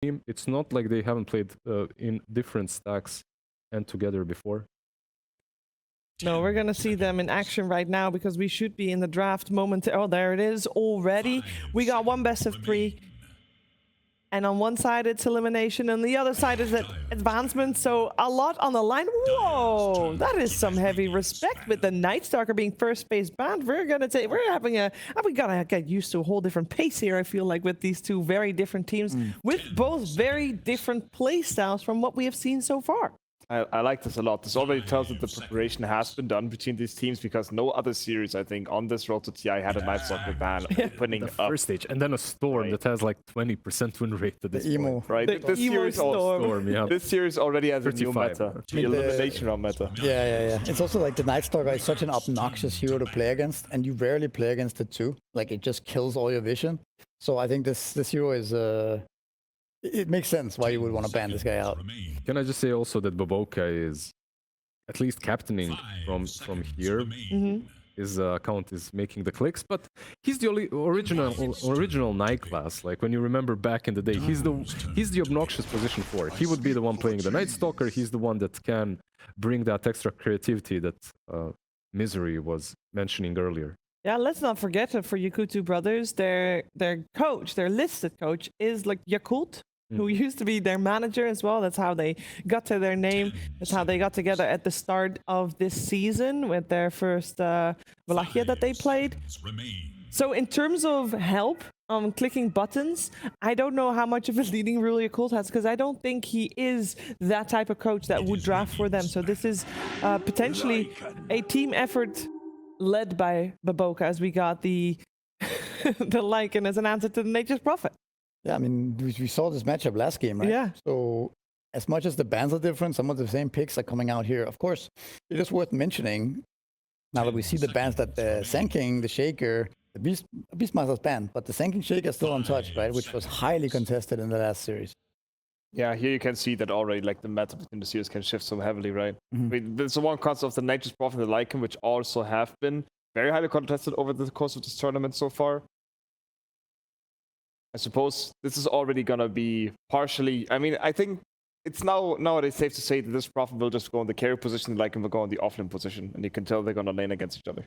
team. It's not like they haven't played in different stacks and together before. No, we're going to see them in action right now because we should be in the draft moment. Oh, there it is already. We got one best of 3. And on one side, it's elimination. And the other side is advancement. So a lot on the line. Whoa, that is some heavy respect with the Night Stalker being first base banned. We got to get used to a whole different pace here, I feel like, with these two very different teams with both very different play styles from what we have seen so far. I like this a lot. This already tells that the preparation has been done between these teams because no other series, I think, on this road to TI had a Night Stalker ban opening The up. first stage, and then a Storm that has like 20% win rate at this point. Right? The emo Storm. Yeah. This series already has a new 35. meta. The elimination round meta. Yeah. It's also like the Night Stalker is such an obnoxious hero to play against, and you rarely play against it too. Like, it just kills all your vision. So I think this hero is... it makes sense why you would want to ban this guy out. Can I just say also that Baboka is at least captaining from here. His account is making the clicks, but he's the original Night class. Like, when you remember back in the day, he's the obnoxious position for it. He would be the one playing the Night Stalker. He's the one that can bring that extra creativity that Misery was mentioning earlier. Yeah, let's not forget that for Yakutou Brothers, their coach, their listed coach, is like Yakult, who used to be their manager as well. That's how they got to their name. That's how they got together at the start of this season with their first Wallachia that they played. So in terms of help on clicking buttons, I don't know how much of a leading role Yakult has, because I don't think he is that type of coach that would draft for them. So this is potentially a team effort led by Baboka, as we got the the Lycan as an answer to the Nature's Prophet. Yeah, I mean, we saw this matchup last game, right? Yeah. So as much as the bans are different, some of the same picks are coming out here. Of course, it is worth mentioning, now that we see the bans, that the Sand King, the Shaker, the Beastmaster's banned, but the Sand King Shaker is still untouched, right? Which was highly contested in the last series. Yeah, here you can see that already, like, the meta between the series can shift so heavily, right? I mean, there's the one concept of the Nature's Prophet and the Lycan, which also have been very highly contested over the course of this tournament so far. I suppose this is already going to be partially... I mean, I think it's nowadays safe to say that this Prophet will just go in the carry position, the Lycan will go in the offlane position, and you can tell they're going to lane against each other.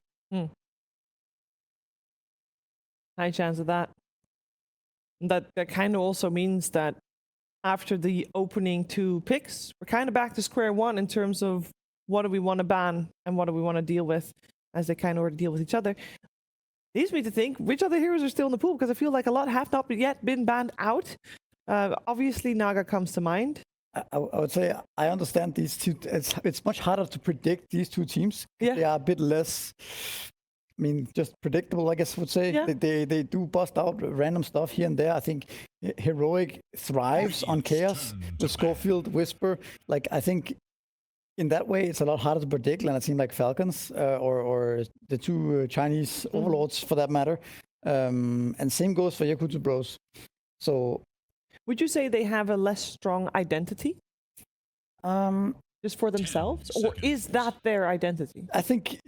High chance of that. That kind of also means that after the opening 2 picks, we're kind of back to square one in terms of what do we want to ban and what do we want to deal with, as they kind of already deal with each other. Leads me to think which other heroes are still in the pool, because I feel like a lot have not yet been banned out. Obviously, Naga comes to mind. I would say I understand these two. It's much harder to predict these two teams. Yeah. They are a bit less, I mean, just predictable, I guess I would say. Yeah. They do bust out random stuff here and there. I think Heroic thrives on Chaos, the Schofield Whisper. Like, I think in that way, it's a lot harder to predict than a team like Falcons or the two Chinese overlords, for that matter. And same goes for Yakutou Bros. So, would you say they have a less strong identity? Just for themselves? Or is that their identity? I think,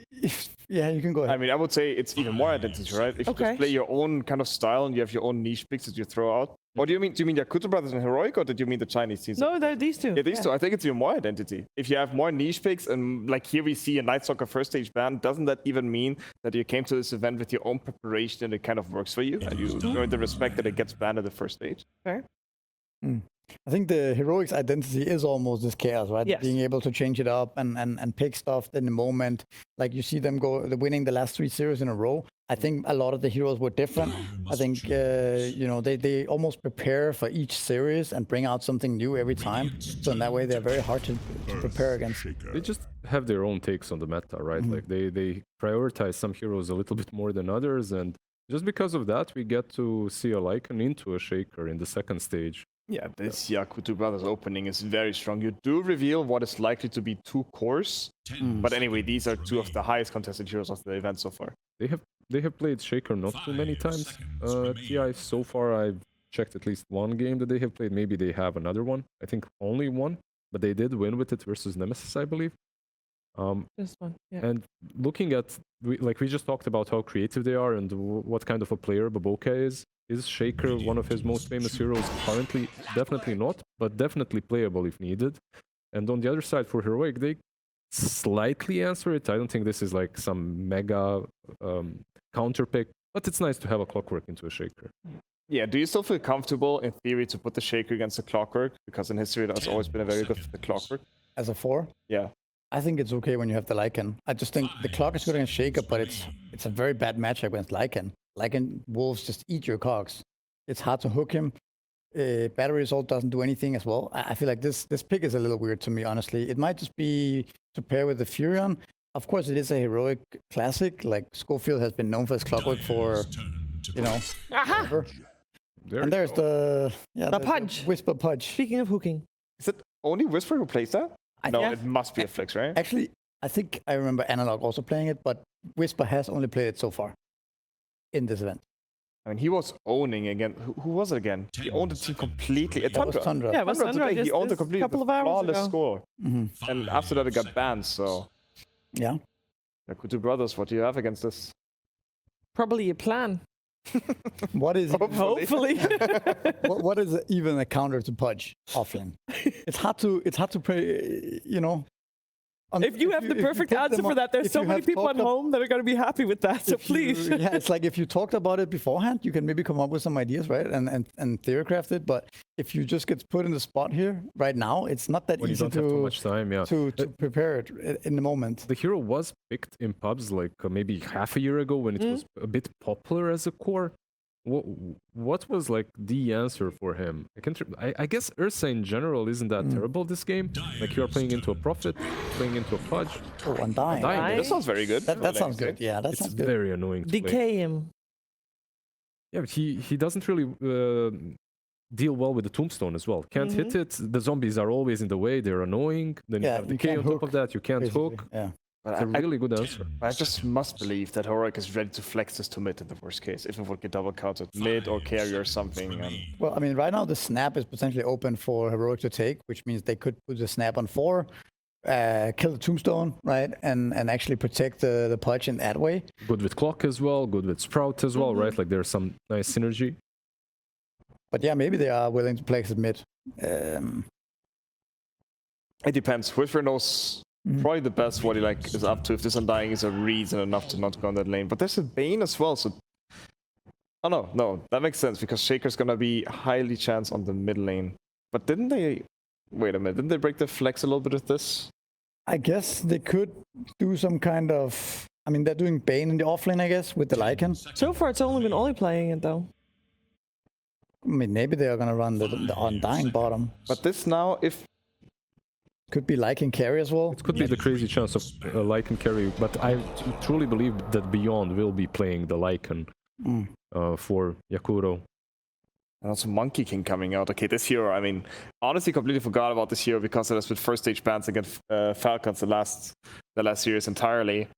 yeah, you can go ahead. I mean, I would say it's even more identity, right? If you just play your own kind of style and you have your own niche picks that you throw out. Or do you mean Yakutou Brothers and Heroic, or did you mean the Chinese teams? No, they're these two. Yeah, these two. I think it's even more identity. If you have more niche picks, and like here we see a Night Stalker first stage ban, doesn't that even mean that you came to this event with your own preparation and it kind of works for you? And you earn the respect that it gets banned at the first stage? Fair. I think the Heroic's identity is almost this chaos, right? Yes. Being able to change it up and pick stuff in the moment. Like, you see them winning the last 3 series in a row. I think a lot of the heroes were different. I think, they almost prepare for each series and bring out something new every time. So in that way, they're very hard to prepare against. They just have their own takes on the meta, right? Like, they prioritize some heroes a little bit more than others, and just because of that, we get to see a Lycan into a Shaker in the second stage. Yeah, this Yakutou Brothers opening is very strong. You do reveal what is likely to be 2 cores, but anyway, these are 2 of the highest contested heroes of the event so far. They have played Shaker not too many times. TI so far, I've checked at least 1 game that they have played. Maybe they have another one. I think only 1, but they did win with it versus Nemesis, I believe. This one, yeah. And looking at, we just talked about how creative they are and what kind of a player Baboka is. Is Shaker one of his most famous heroes? Currently, definitely not, but definitely playable if needed. And on the other side, for Heroic, they slightly answer it. I don't think this is like some mega counter pick, but it's nice to have a Clockwork into a Shaker. Yeah, do you still feel comfortable in theory to put the Shaker against the Clockwork? Because in history, that's always been a very good for the Clockwork. As a 4? Yeah. I think it's okay when you have the Lycan. I just think the clock is good against Shaker, but it's a very bad matchup against Lycan. Lycan wolves just eat your cogs. It's hard to hook him. Battery Assault doesn't do anything as well. I feel like this pick is a little weird to me, honestly. It might just be to pair with the Furion. Of course, it is a heroic classic. Like Schofield has been known for his Clockwork for, forever. And there's the Pudge. Whisper Pudge. Speaking of hooking. Is it only Whisper who plays that? No, Yeah. it must be a flex, right? Actually, I think I remember Analog also playing it, but Whisper has only played it so far in this event. I mean, he was owning again. Who was it again? He owned the team completely. That was Tundra. Yeah, it was Tundra Sandra today, he owned the just a complete couple of hours flawless ago. score. Mm-hmm. And after that, it got banned. So, Yeah. Yakutou Brothers, what do you have against this? Probably a plan. What is Hopefully. what is even a counter to Pudge offlane? It's hard to play, If you have the perfect answer for that, there's so many people at home that are going to be happy with that. So please. Yeah, it's like if you talked about it beforehand, you can maybe come up with some ideas, right? And theorycraft it. But if you just get put in the spot here right now, it's not that When you easy don't have too much time, yeah. to prepare it in the moment. The hero was picked in pubs like maybe half a year ago when it was a bit popular as a core. What was like the answer for him? I guess Ursa in general isn't that terrible this game. Like you are playing into a Prophet, playing into a Pudge. Oh, Undying. Undying. This sounds very good. That sounds good. Yeah, that It's sounds good. very annoying to play. Decay him. Yeah, but he doesn't really deal well with the Tombstone as well. Can't hit it. The zombies are always in the way. They're annoying. Then you have you Decay can't on top hook, of that. You can't basically. hook. Yeah. It's a really good answer. I just must believe that Heroic is ready to flex this to mid in the worst case, if it would get double counted mid or carry or something. And Well, I mean, right now the snap is potentially open for Heroic to take, which means they could put the snap on 4, kill the Tombstone, right, and actually protect the Pudge in that way. Good with Clock as well. Good with Sprout as well, right? Like there's some nice synergy. But yeah, maybe they are willing to flex it mid. it depends. Whisper knows probably the best what he like is up to. If this Undying is a reason enough to not go on that lane. But there's a Bane as well, so oh no, that makes sense because Shaker's gonna be highly chance on the mid lane. But didn't they wait a minute, didn't they break the flex a little bit with this? I guess they could do some kind of. I mean, they're doing Bane in the offlane, I guess, with the Lycan. So far, it's only been Ollie playing it, though. I mean, maybe they are gonna run the Undying bottom. But this now, if Could be Lycan carry as well. It could be the crazy chance of Lycan carry, but I truly believe that Beyond will be playing the Lycan for Yakutou. and also Monkey King coming out. Okay, this hero, I mean, honestly completely forgot about this hero because it has been first stage bans against Falcons the last series entirely.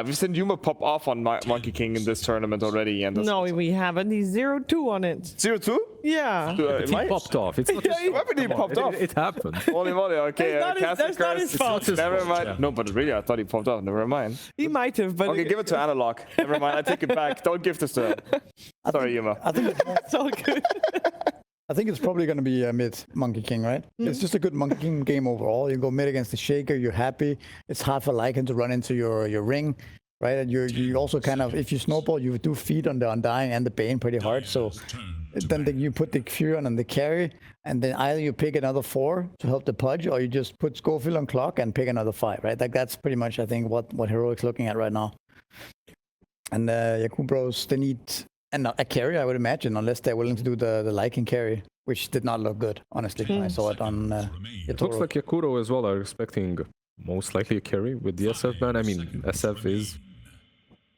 We've seen Yuma pop off on Monkey King in this tournament already. And No, we haven't. He's 0-2 on it. 0-2? Yeah. He popped off. It's not his When did he popped off? It happened. Holy moly, okay. That's not his fault. Never mind. No, but really, I thought he popped off. Never mind. He might have, but Okay, give it to Analog. Never mind, I take it back. Don't give this to him. Sorry, Yuma. I think it's all good. I think it's probably going to be a mid Monkey King, right? It's just a good Monkey King game overall. You go mid against the Shaker, you're happy. It's hard for Lycan to run into your ring, right? And you also kind of, if you snowball, you do feed on the Undying and the Bane pretty hard. So then you put the Furion on the carry, and then either you pick another 4 to help the Pudge, or you just put Schofield on clock and pick another 5, right? Like that's pretty much, I think, what Heroic's looking at right now. And Yakutou Bros, they need a carry, I would imagine, unless they're willing to do the Lycan carry, which did not look good, honestly. I saw it on It looks like Yakutou as well are expecting most likely a carry with the SF ban. I mean, SF is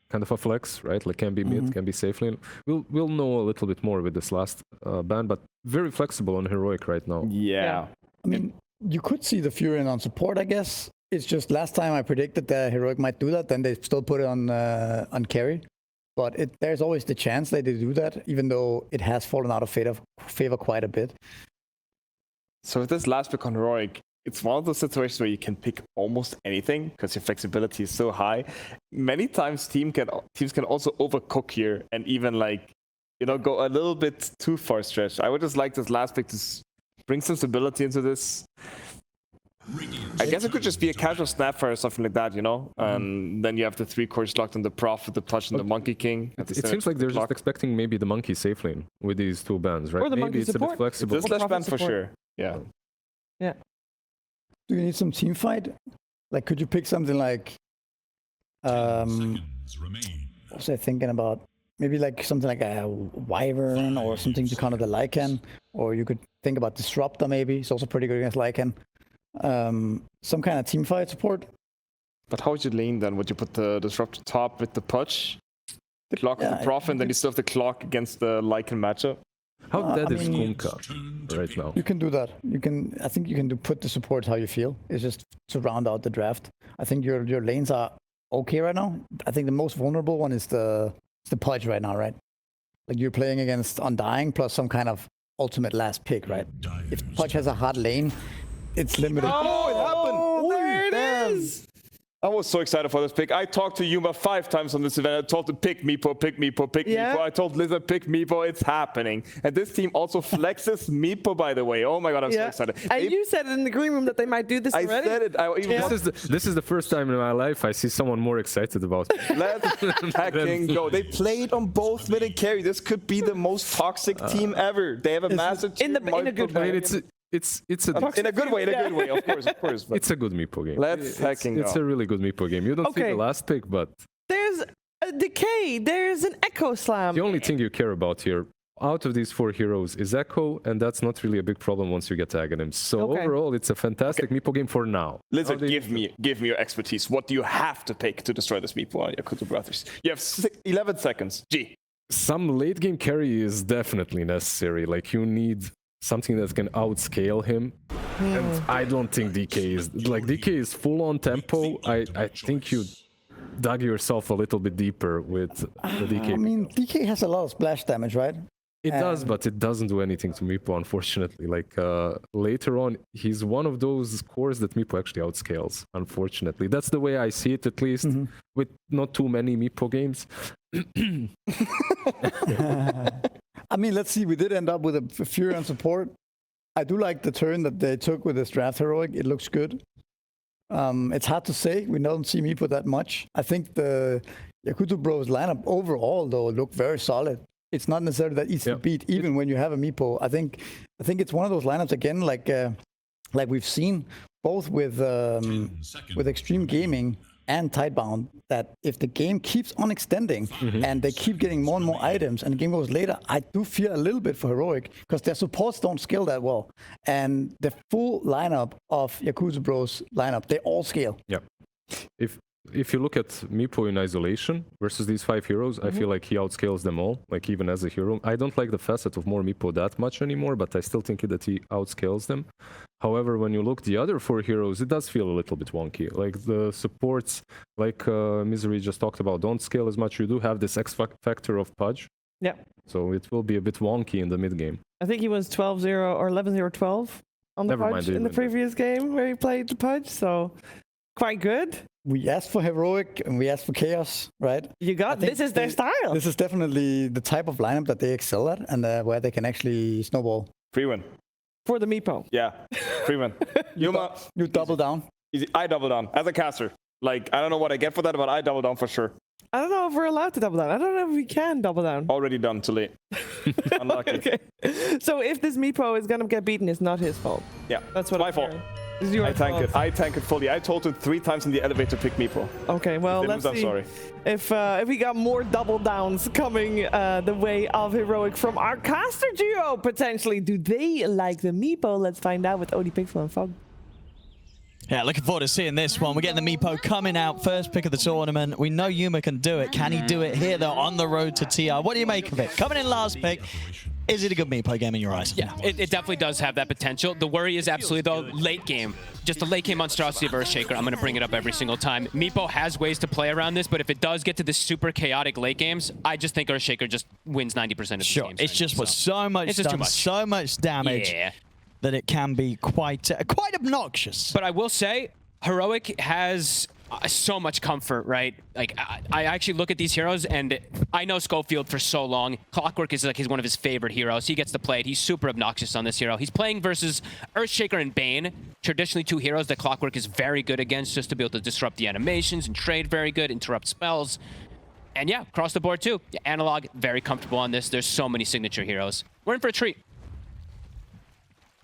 kind of a flex, right? Like can be mid, can be safe lane. We'll know a little bit more with this last ban, but very flexible on Heroic right now. Yeah. I mean, you could see the Furion on support, I guess. It's just last time I predicted that Heroic might do that, then they still put it on carry. But there's always the chance that they do that, even though it has fallen out of favor quite a bit. So with this last pick on Heroic, it's one of those situations where you can pick almost anything because your flexibility is so high. Many times teams can also overcook here and even like go a little bit too far stretched. I would just like this last pick to bring some stability into this. I guess it could just be a casual Snapfire or something like that, and then you have the 3 cores locked on the Prof with the Plush and the Monkey King. It seems like they're just expecting maybe the Monkey safe lane with these 2 bans, right? Or the maybe Monkey it's support. a bit flexible. This slash ban for sure. Yeah. Yeah. Do you need some team fight? Like, could you pick something like... what was I thinking about? Maybe like something like a Wyvern or something to counter the Lycan. Or you could think about Disruptor maybe. It's also pretty good against Lycan. Some kind of team fight support. But how would you lane then? Would you put the Disruptor top with the Pudge? The clock with the Prof, and then you still have the clock against the Lycan matchup? How dead is Kunkka right now? You can do that. I think you can put the support how you feel. It's just to round out the draft. I think your lanes are okay right now. I think the most vulnerable one is the Pudge right now, right? Like you're playing against Undying plus some kind of ultimate last pick, right? If Pudge has a hard lane, it's limited. Oh, it happened! Oh, there it is! I was so excited for this pick. I talked to Yuma 5 times on this event. I told him, pick Meepo, pick Meepo, pick Meepo. I told Lizard, pick Meepo. It's happening. And this team also flexes Meepo, by the way. Oh my god, I'm so excited. And you said it in the green room that they might do this already. I said it. This is the first time in my life I see someone more excited about it. Let's fucking go. They played on both mid and carry. This could be the most toxic team ever. They have a massive in a good way. It's in a good way, of course. It's a good Meepo game. Let's fucking go. It's a really good Meepo game. You don't see the last pick, but there's a Decay. There's an Echo Slam. The only thing you care about here, out of these 4 heroes, is Echo, and that's not really a big problem once you get to Aghanim. So overall, it's a fantastic Meepo game for now. Lizard, give me your expertise. What do you have to pick to destroy this Meepo on Yakutou Brothers? You have 11 seconds. G. Some late game carry is definitely necessary. Like you need something that can outscale him. And I don't think DK is... Like, DK is full on tempo. I think you dug yourself a little bit deeper with the DK. I mean, DK has a lot of splash damage, right? It does, but it doesn't do anything to Meepo, unfortunately. Like, later on, he's one of those cores that Meepo actually outscales, unfortunately. That's the way I see it, at least, with not too many Meepo games. I mean, let's see. We did end up with a Fury on support. I do like the turn that they took with this draft heroic. It looks good. It's hard to say. We don't see Meepo that much. I think the Yakutou Bros lineup overall, though, look very solid. It's not necessarily that easy to beat, even when you have a Meepo. I think it's one of those lineups again, like we've seen both with Extreme Gaming and Tightbound, that if the game keeps on extending and they keep getting more and more items and the game goes later, I do fear a little bit for Heroic because their supports don't scale that well. And the full lineup of Yakutou Bros lineup, they all scale. Yeah. If you look at Meepo in isolation versus these 5 heroes, I feel like he outscales them all, like even as a hero. I don't like the facet of more Meepo that much anymore, but I still think that he outscales them. However, when you look the other 4 heroes, it does feel a little bit wonky. Like the supports, like Misery just talked about, don't scale as much. You do have this X factor of Pudge. Yeah. So it will be a bit wonky in the mid game. I think he was 12-0 or 11-0-12 on the Pudge in the previous game where he played the Pudge. So quite good. We asked for Heroic and we asked for Chaos, right? This is their style. This is definitely the type of lineup that they excel at and where they can actually snowball. Free win. For the Meepo. Yeah, free win. Yuma, you double down? Easy. I double down as a caster. Like, I don't know what I get for that, but I double down for sure. I don't know if we're allowed to double down. I don't know if we can double down. Already done, too late. Unlucky. Okay. So if this Meepo is going to get beaten, it's not his fault. Yeah, that's what my fault. I tank it fully. I told him 3 times in the elevator, pick Meepo. Okay, well, let's see. I'm sorry. If we got more double downs coming the way of Heroic from our caster duo, potentially. Do they like the Meepo? Let's find out with OD Pixel and Fog. Yeah, looking forward to seeing this one. We're getting the Meepo coming out, first pick of the tournament. We know Yuma can do it. Can he do it here, though, on the road to TI? What do you make of it? Coming in last pick. Is it a good Meepo game in your eyes? Yeah, it definitely does have that potential. The worry is absolutely, though, late game. Just the late game monstrosity versus Shaker. I'm going to bring it up every single time. Meepo has ways to play around this, but if it does get to the super chaotic late games, I just think our Shaker just wins 90% of the games. It's just with so much damage that it can be quite obnoxious. But I will say, Heroic has so much comfort, right? Like, I actually look at these heroes, and I know Schofield for so long. Clockwork is like one of his favorite heroes. He gets to play it. He's super obnoxious on this hero. He's playing versus Earthshaker and Bane, traditionally two heroes that Clockwork is very good against, just to be able to disrupt the animations and trade very good, interrupt spells. And yeah, across the board too. Yeah, Analog, very comfortable on this. There's so many signature heroes. We're in for a treat.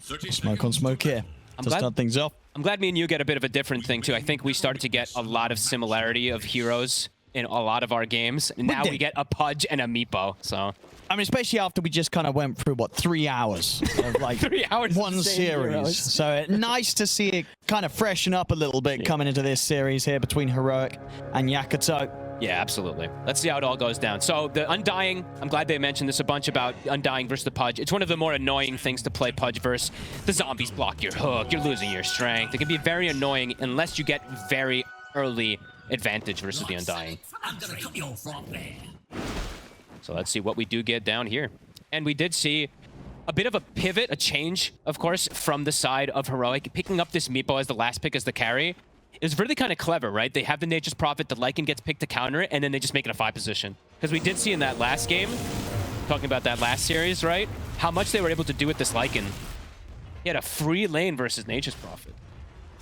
Smoke on smoke here to start things off. I'm glad me and you get a bit of a different thing too. I think we started to get a lot of similarity of heroes in a lot of our games. And now we get a Pudge and a Meepo, so. I mean, especially after we just kind of went through, what, 3 hours of like 3 hours one series. Heroes. So nice to see it kind of freshen up a little bit coming into this series here between Heroic and Yakutou. Yeah, absolutely. Let's see how it all goes down. So the Undying, I'm glad they mentioned this a bunch about Undying versus the Pudge. It's one of the more annoying things to play Pudge versus. The zombies block your hook. You're losing your strength. It can be very annoying unless you get very early advantage versus the Undying. So let's see what we do get down here. And we did see a bit of a pivot, a change, of course, from the side of Heroic. Picking up this Meepo as the last pick as the carry is really kind of clever, right? They have the Nature's Prophet, the Lycan gets picked to counter it, and then they just make it a 5 position. Because we did see in that last game, talking about that last series, right? How much they were able to do with this Lycan. He had a free lane versus Nature's Prophet.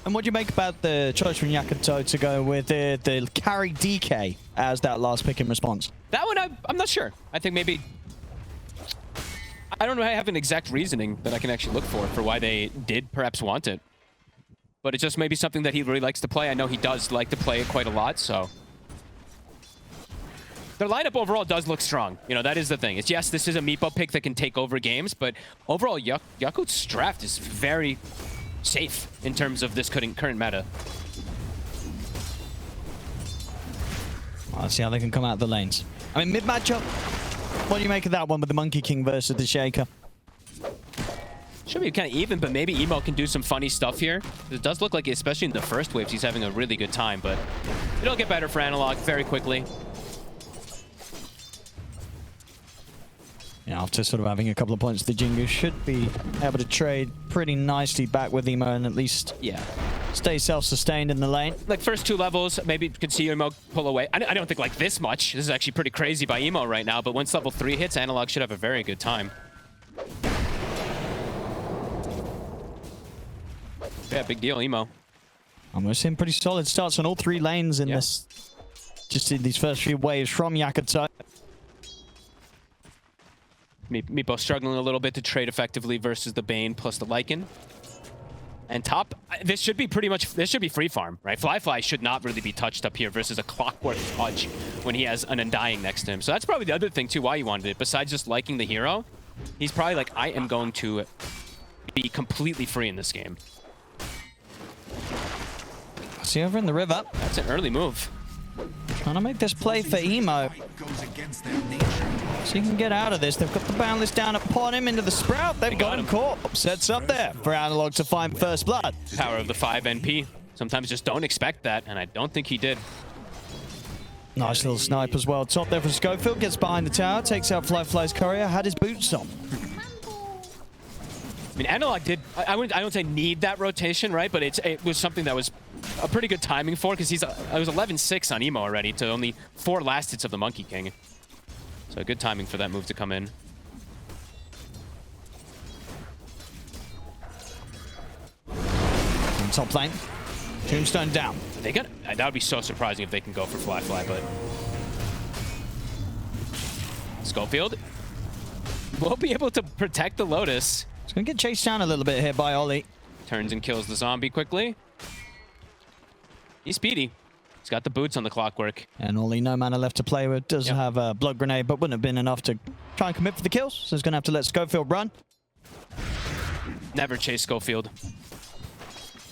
And what do you make about the choice from Yakutou to go with the carry DK as that last pick in response? That one, I'm not sure. I think maybe... I don't know if I have an exact reasoning that I can actually look for why they did perhaps want it. But it's just maybe something that he really likes to play. I know he does like to play it quite a lot, so... Their lineup overall does look strong. You know, that is the thing. It's, yes, this is a Meepo pick that can take over games, but overall, Yakut's draft is very safe in terms of this current meta. Let's see how they can come out of the lanes. I mean, mid matchup, what do you make of that one with the Monkey King versus the Shaker? Should be kind of even, but maybe Emo can do some funny stuff here. It does look like, especially in the first waves, he's having a really good time, but it'll get better for Analog very quickly. Yeah, after sort of having a couple of points, the Jingu should be able to trade pretty nicely back with Emo and at least stay self-sustained in the lane. Like first 2 levels, maybe you could see Emo pull away. I don't think like this much. This is actually pretty crazy by Emo right now, but once level 3 hits, Analog should have a very good time. Yeah, big deal, Emo. And we're seeing pretty solid starts on all 3 lanes in this, just in these first few waves from Yakutou. Meepo struggling a little bit to trade effectively versus the Bane plus the Lycan. And top, this should be free farm, right? Fly should not really be touched up here versus a Clockwork Pudge when he has an Undying next to him. So that's probably the other thing too why he wanted it. Besides just liking the hero, he's probably like, I am going to be completely free in this game. See over in the river. That's an early move. Trying to make this play for Emo. So he can get out of this. They've got the boundless down upon him into the Sprout. They've got him caught. Sets up there for Analog to find first blood. Power of the 5 NP. Sometimes just don't expect that, and I don't think he did. Nice little snipe as well. Top there for Schofield. Gets behind the tower. Takes out Fly's courier. Had his boots on. I mean, Analog did, I don't say need that rotation, right? But it was something that was a pretty good timing for, because I was 11-6 on Emo already to only 4 last hits of the Monkey King. So good timing for that move to come in. In top lane. Tombstone down. That would be so surprising if they can go for Fly, but... Schofield will be able to protect the Lotus. He's going to get chased down a little bit here by Ollie. Turns and kills the zombie quickly. He's speedy. He's got the boots on the Clockwork. And Ollie, no mana left to play with. Does have a blood grenade, but wouldn't have been enough to try and commit for the kills. So he's going to have to let Schofield run. Never chase Schofield.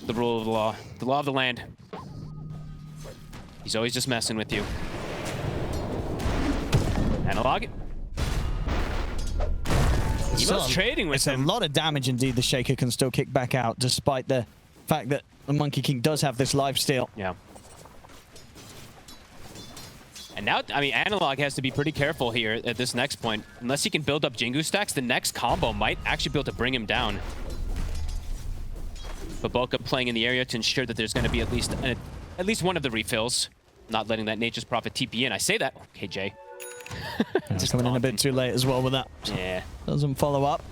The rule of the law. The law of the land. He's always just messing with you. Analog. Emo's trading with him. It's a lot of damage indeed. The Shaker can still kick back out, despite the fact that the Monkey King does have this lifesteal. Yeah. And now, I mean, Analog has to be pretty careful here at this next point. Unless he can build up Jingu stacks, the next combo might actually be able to bring him down. Baboka playing in the area to ensure that there's going to be at least at least one of the refills. Not letting that Nature's Prophet TP in. I say that. Okay, Jay. Just coming in a bit too late as well with that. Yeah. Doesn't follow up.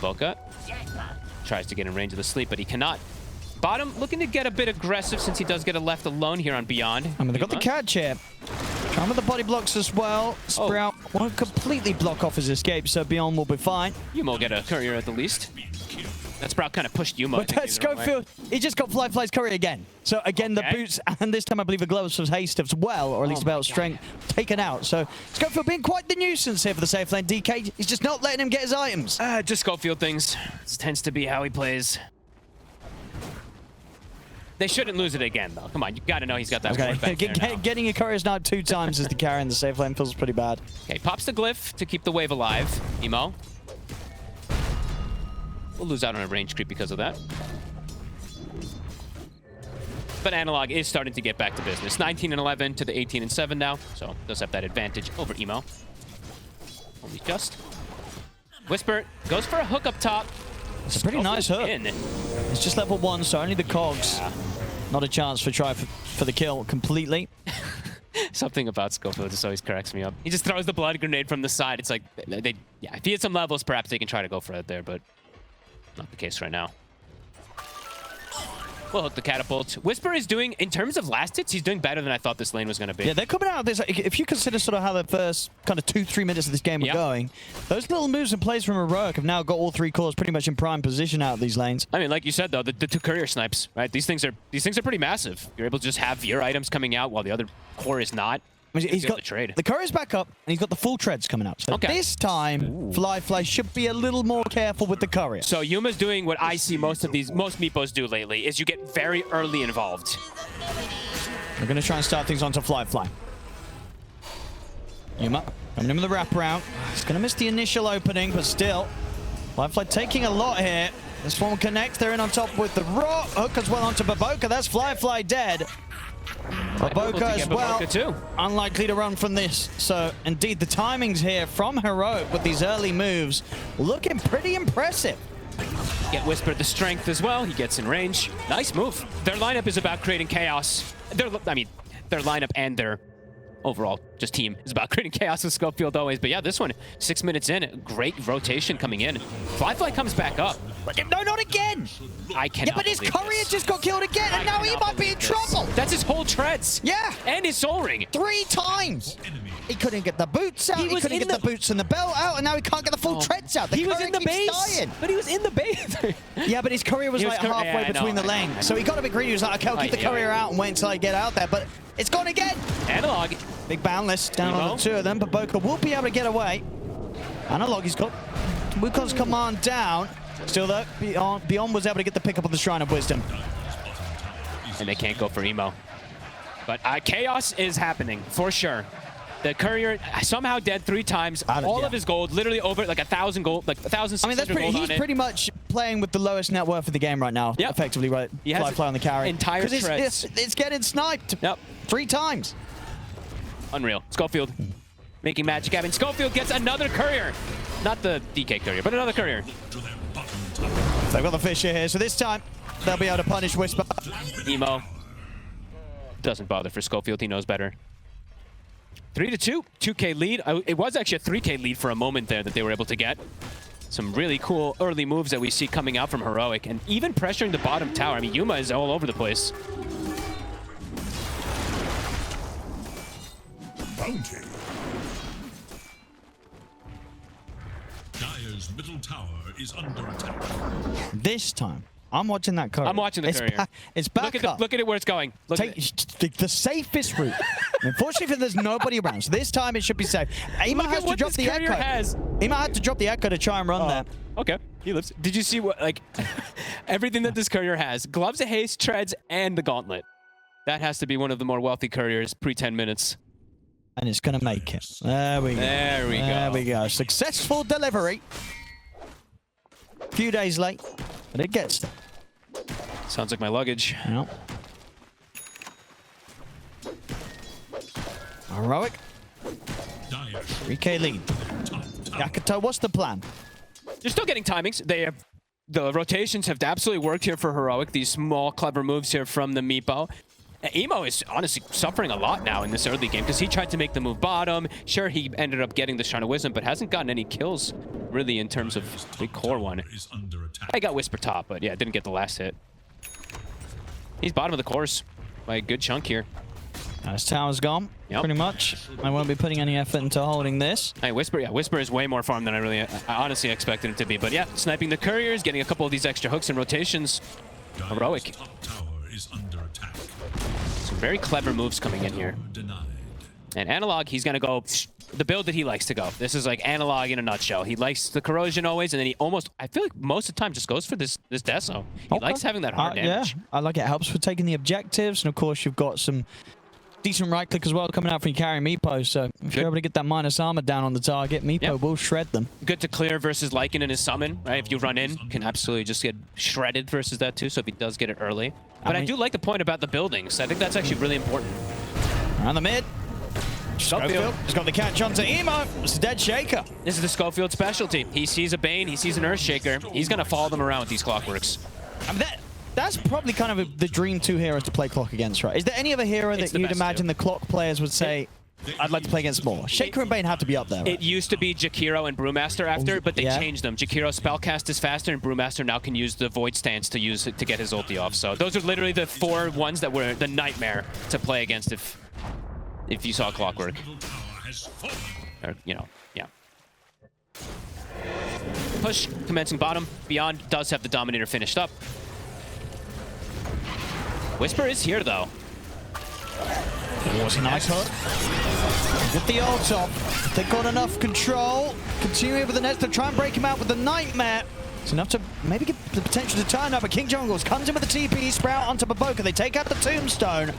Boca tries to get in range of the sleep, but he cannot. Bottom looking to get a bit aggressive since he does get a left alone here on Beyond. I mean, they've got the catch here. Trying with the body blocks as well. Sprout won't completely block off his escape, so Beyond will be fine. Yumo will get a courier at the least. That Sprout kind of pushed Yumo. But Schofield, he just got Fly's courier again. So again, the boots, and this time I believe the gloves of haste as well, or at least about strength, taken out. So Schofield being quite the nuisance here for the safe lane. DK, he's just not letting him get his items. Just Schofield things. This tends to be how he plays. They shouldn't lose it again, though. Come on, you got to know he's got that. Okay, getting your couriers now 2 times as the carry in the safe lane feels pretty bad. Okay, pops the glyph to keep the wave alive. Emo. We'll lose out on a range creep because of that. But Analog is starting to get back to business. 19 and 11 to the 18 and 7 now, so does have that advantage over Emo. Only just. Whisper goes for a hook up top. It's a pretty nice hook. It's just level 1, so only the cogs. Yeah. Not a chance for try for the kill completely. Something about Schofield just always cracks me up. He just throws the blood grenade from the side. It's like, yeah, if he had some levels, perhaps they can try to go for it there, but not the case right now. We'll hook the catapult. Whisper is doing, in terms of last hits, he's doing better than I thought this lane was going to be. Yeah, they're coming out of this. If you consider sort of how the first kind of 2-3 minutes of this game are going, those little moves and plays from Heroic have now got all 3 cores pretty much in prime position out of these lanes. I mean, like you said, though, the 2 courier snipes, right? These things are pretty massive. You're able to just have your items coming out while the other core is not. I mean, he's got the courier's back up, and he's got the full treads coming out. So this time, Fly should be a little more careful with the courier. So Yuma's doing what I see most Meepos do lately, is you get very early involved. We're going to try and start things onto Fly. Yuma coming in with the wraparound. He's going to miss the initial opening, but still, Fly taking a lot here. This one will connect. They're in on top with the rock. Hook as well onto Baboka. That's Fly dead. Baboka as well, too. Unlikely to run from this. So, indeed, the timings here from Heroic with these early moves looking pretty impressive. Get Whisper the strength as well. He gets in range. Nice move. Their lineup is about creating chaos. Their lineup and their overall just team is about creating chaos with Schofield always. But yeah, this one, 6 minutes in, great rotation coming in. Fly comes back up. No, not again! I cannot. Yeah, but his courier just got killed again, and now he might be in trouble. That's his whole treads. Yeah. And his soul ring. 3 times. He couldn't get the boots out. He couldn't get the boots and the belt out, and now he can't get the full treads out. He was in the base. But he was in the base. Yeah, but his courier was like halfway between the lanes. So he got a bit greedy. He was like, okay, I'll keep the courier out and wait until I get out there. But it's gone again. Analog. Big boundless down on the 2 of them, but Boca will be able to get away. Analog, he's got Wukong's command down. Still though, Beyond was able to get the pick up on the Shrine of Wisdom. And they can't go for Emo. But chaos is happening, for sure. The courier somehow dead 3 times. All of his gold, literally over like 1,000 gold, like 1,600 gold on it. He's pretty much playing with the lowest net worth of the game right now. Yep. Effectively, right? He has Fly on the carry. Entire treads. It's getting sniped. Yep. 3 times. Unreal. Schofield making magic happen. Schofield gets another courier. Not the DK courier, but another courier. They've got the Fisher here, so this time they'll be able to punish Whisper. Emo doesn't bother for Schofield. He knows better. 3-2, 2K lead. It was actually a 3K lead for a moment there that they were able to get. Some really cool early moves that we see coming out from Heroic, and even pressuring the bottom tower. I mean, Yuma is all over the place. Bounty. Dire's middle tower is under attack. This time, I'm watching that courier. I'm watching the courier. It's back up. Look at it where it's going. Take the safest route. Unfortunately, there's nobody around, so this time it should be safe. Ema has to drop the echo. Ema had to drop the echo to try and run there. Okay, he lives. Did you see what, like, everything that this courier has? Gloves of haste, treads, and the gauntlet. That has to be one of the more wealthy couriers pre-10 minutes. And it's going to make it. There we go. There we go. Successful delivery. A few days late, but it gets there. Sounds like my luggage. Yep. Heroic. 3K lead. Yakutou, what's the plan? You're still getting timings. The rotations have absolutely worked here for Heroic. These small, clever moves here from the Meepo. Emo is honestly suffering a lot now in this early game because he tried to make the move bottom. Sure, he ended up getting the Shrine of Wisdom, but hasn't gotten any kills really in terms of the core one. I got Whisper top, but yeah, didn't get the last hit. He's bottom of the course by a good chunk here. His tower's gone, pretty much. I won't be putting any effort into holding this. Hey, Whisper, yeah, Whisper is way more farm than I honestly expected him to be. But yeah, sniping the couriers, getting a couple of these extra hooks and rotations. Heroic. Some very clever moves coming in here. And Analog, he's going to go the build that he likes to go. This is like Analog in a nutshell. He likes the corrosion always, and then he almost, I feel like most of the time, just goes for this Deso. He likes having that hard damage. Yeah, I like it. Helps with taking the objectives, and of course, you've got some decent right click as well coming out from carrying Meepo. So if you're able to get that minus armor down on the target, Meepo will shred them. Good to clear versus Lycan in his summon, right? If you run in, can absolutely just get shredded versus that too. So if he does get it early. But I do like the point about the buildings. I think that's actually really important. Around the mid. Schofield has got the catch onto Emo. It's a dead Shaker. This is the Schofield specialty. He sees a Bane, he sees an Earth Shaker. He's going to follow them around with these Clockworks. I mean, that's probably kind of the dream 2 heroes to play Clock against, right? Is there any other hero that you'd imagine the Clock players would say, I'd like to play against more? Shaker and Bane have to be up there, right? It used to be Jakiro and Brewmaster after, but they changed them. Jakiro spellcast is faster, and Brewmaster now can use the Void Stance to use it to get his ulti off. So those are literally the 4 ones that were the nightmare to play against if you saw Clockwork. Or, you know, yeah. Push, commencing bottom. Beyond does have the Dominator finished up. Whisper is here, though. Was a nice hook. Get the ult off. They've got enough control. Continue with the nets to try and break him out with the Nightmare. It's enough to maybe get the potential to turn up, but King Jungles comes in with the TP Sprout onto Baboka. They take out the Tombstone.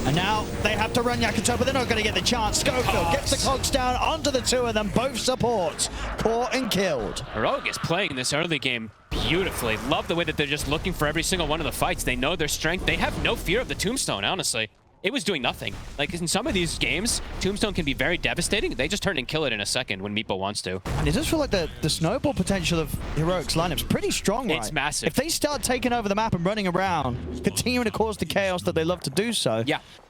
And now they have to run Yakutou, but they're not going to get the chance. Schofield gets the cogs down onto the 2 of them. Both supports caught and killed. Heroic is playing this early game beautifully. Love the way that they're just looking for every single one of the fights. They know their strength. They have no fear of the Tombstone, honestly. It was doing nothing. Like, in some of these games, Tombstone can be very devastating. They just turn and kill it in a second when Meepo wants to. And it does feel like the snowball potential of Heroic's lineup's pretty strong, right? It's massive. If they start taking over the map and running around, continuing to cause the chaos that they love to do so,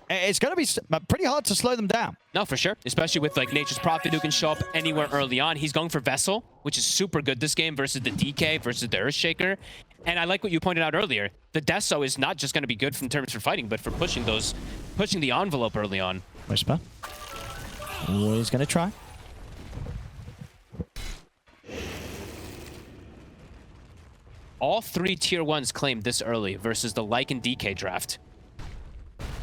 it's going to be pretty hard to slow them down. No, for sure. Especially with like Nature's Prophet who can show up anywhere early on. He's going for Vessel, which is super good this game versus the DK, versus the Earthshaker. And I like what you pointed out earlier. The Deso is not just going to be good in terms for fighting, but for pushing the envelope early on. Whisper. Always going to try. All 3 tier 1s claimed this early versus the Lycan DK draft.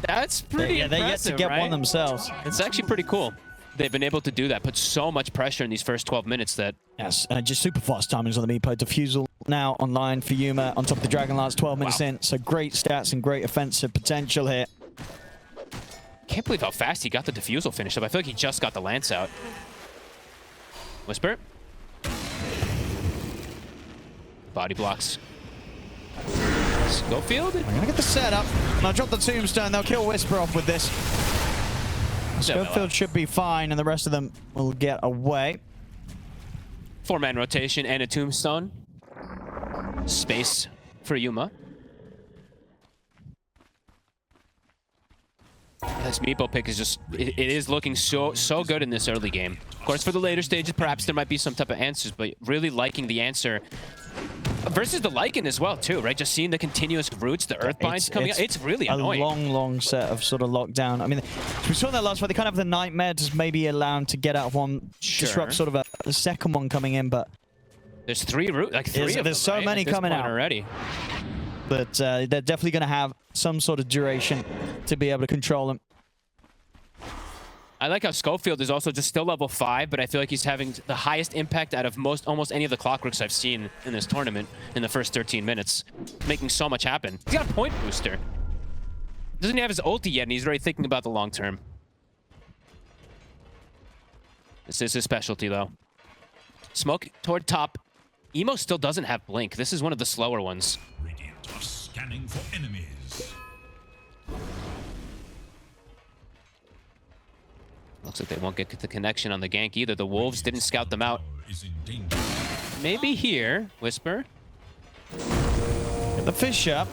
That's pretty impressive, they're yet to get one themselves. It's actually pretty cool. They've been able to do that, put so much pressure in these first 12 minutes that... Yes, just super fast timings on the Meepo. Diffusal now online for Yuma on top of the Dragon Lance, 12 minutes in. So great stats and great offensive potential here. Can't believe how fast he got the Diffusal finished up. I feel like he just got the Lance out. Whisper. Body blocks. Schofield. We're going to get the setup. I'll drop the Tombstone. They'll kill Whisper off with this. Schofield should be fine, and the rest of them will get away. 4-man rotation and a Tombstone. Space for Yuma. This Meepo pick is just, it is looking so good in this early game. Of course, for the later stages, perhaps there might be some type of answers, but really liking the answer. Versus the Lycan as well, too, right? Just seeing the continuous roots, the Earthbinds coming out. It's really annoying. A long set of sort of lockdown. I mean, we saw in that last fight, they kind of have the Nightmare just maybe allow them to get out of one, disrupt sort of a second one coming in, but... There's 3 roots, like 3 of them, There's so many coming out already. But they're definitely going to have some sort of duration to be able to control them. I like how Schofield is also just still level 5, but I feel like he's having the highest impact out of almost any of the Clockworks I've seen in this tournament in the first 13 minutes. Making so much happen. He's got a point booster. Doesn't have his ulti yet, and he's already thinking about the long term. This is his specialty, though. Smoke toward top. Emo still doesn't have Blink. This is one of the slower ones. Radiant are scanning for enemies. Looks like they won't get the connection on the gank either. The Wolves didn't scout them out. Maybe here, Whisper. Get the fish up.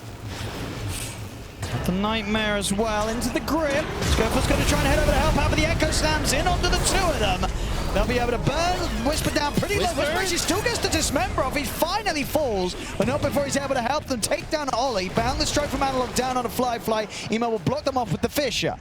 The Nightmare as well into the grip. Scofa's going to try and head over to help out, but the Echo slams in onto the two of them. They'll be able to burn Whisper down pretty low. Whisper actually still gets the dismember off. He finally falls, but not before he's able to help them take down Ollie. Bound the stroke from Analog down on a Fly. Emo will block them off with the Fisher.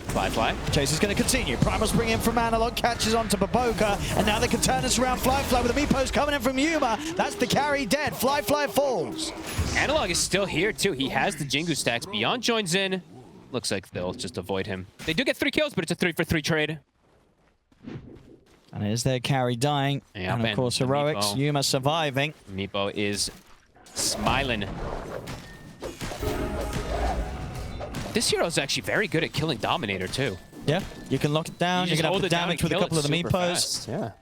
Fly. Chase is going to continue. Primal spring in from Analog, catches onto Baboka, and now they can turn us around. Fly with the Meepos coming in from Yuma. That's the carry dead. Fly falls. Analog is still here too. He has the Jingu stacks. Beyond joins in. Looks like they'll just avoid him. They do get 3 kills, but it's a 3-for-3 trade. And it is their carry dying. Yeah, and of course, Heroics. Meepo. Yuma surviving. Meepo is smiling. This hero is actually very good at killing Dominator too. Yeah, you can lock it down. You can have the damage with a couple of the Meepos. Yeah.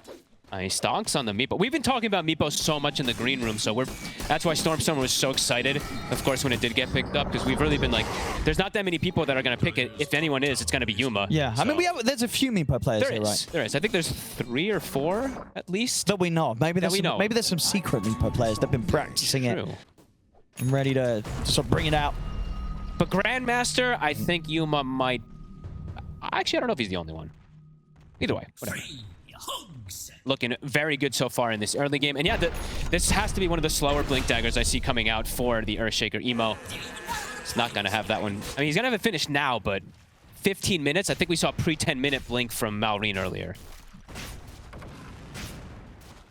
He stonks on the Meepo. We've been talking about Meepo so much in the green room, so that's why Stormstormer was so excited, of course, when it did get picked up, because we've really been like, there's not that many people that are going to pick it. If anyone is, it's going to be Yuma. Yeah, so. I mean, there's a few Meepo players here, right? There is. I think there's 3 or 4 at least. That we know. Maybe there's some secret Meepo players that have been practicing it and ready to sort of bring it out. But Grandmaster, I think Yuma might... Actually, I don't know if he's the only one. Either way, whatever. Looking very good so far in this early game. And yeah, this has to be one of the slower Blink Daggers I see coming out for the Earthshaker Emo. It's not going to have that one. I mean, he's going to have it finished now, but 15 minutes? I think we saw a pre-10-minute Blink from Malrine earlier.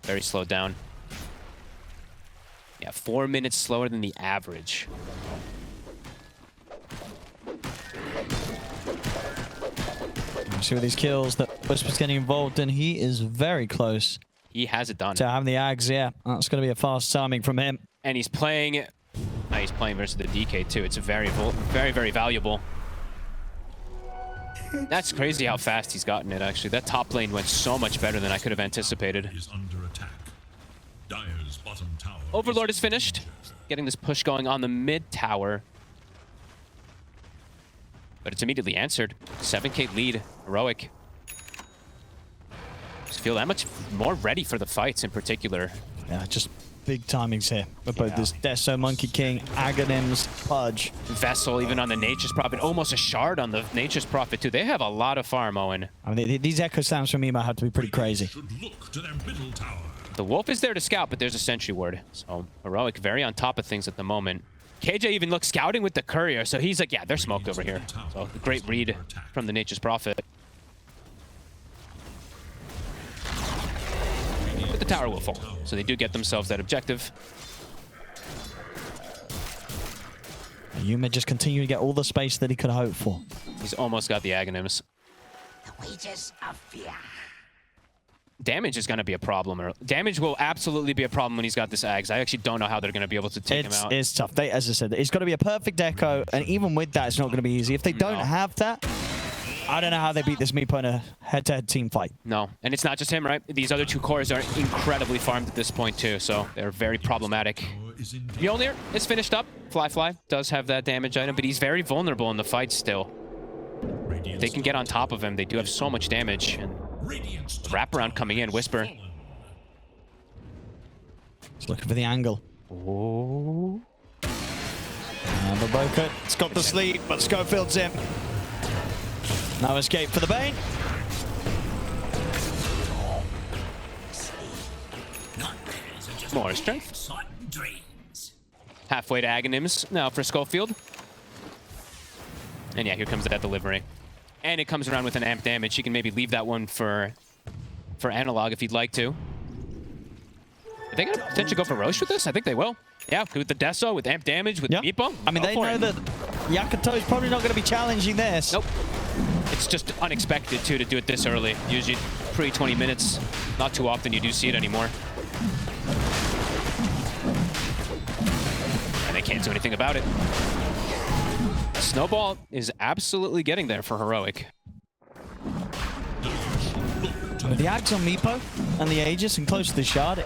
Very slowed down. Yeah, 4 minutes slower than the average. See with these kills that Whisper's getting involved in, he is very close. He has it done. To have the Ags, yeah. That's going to be a fast timing from him. And he's playing versus the DK too. It's very, very valuable. That's crazy how fast he's gotten it, actually. That top lane went so much better than I could have anticipated. Is under attack. Dire's bottom tower Overlord is finished. Getting this push going on the mid tower. But it's immediately answered. 7k lead. Heroic. Just feel that much more ready for the fights in particular. Yeah, just big timings here. With both this Deso, Monkey King, Aghanims, Pudge. Vessel even on the Nature's Prophet. Almost a shard on the Nature's Prophet too. They have a lot of farm, Owen. I mean, these echo slams from Emo have to be pretty crazy. should look to their middle tower. The Wolf is there to scout, but there's a Sentry Ward. So Heroic very on top of things at the moment. KJ even looks scouting with the Courier, so he's like, yeah, they're smoked over here. So great read from the Nature's Prophet. But the tower will fall, so they do get themselves that objective. Yuma just continue to get all the space that he could hope for. He's almost got the Aghanims. The wages of fear. Damage is going to be a problem. Damage will absolutely be a problem when he's got this Ags. I actually don't know how they're going to be able to take him out. It's tough. As I said, it's got to be a perfect echo, and even with that, it's not going to be easy. If they don't have that, I don't know how they beat this Meepo in a head-to-head team fight. No, and it's not just him, right? These other 2 cores are incredibly farmed at this point, too, so they're very problematic. Mjolnir is finished up. Fly does have that damage item, but he's very vulnerable in the fight still. If they can get on top of him, they do have so much damage. And wraparound coming in, Whisper. Just looking for the angle. Oh. And Baboka, it's got the sleep, but Schofield's in. No escape for the Bane. More strength. Halfway to Aghanims now for Schofield. And yeah, here comes that delivery. And it comes around with an amp damage. You can maybe leave that one for Analog if you'd like to. Are they going to potentially go for Roche with this? I think they will. Yeah, with the Deso, with amp damage, with Meepo. I mean, they know that Yakutou is probably not going to be challenging this. Nope. It's just unexpected, too, to do it this early. Usually pre-20 minutes. Not too often you do see it anymore. And they can't do anything about it. Snowball is absolutely getting there for Heroic. With the Ags on Meepo and the Aegis and close to the Shard,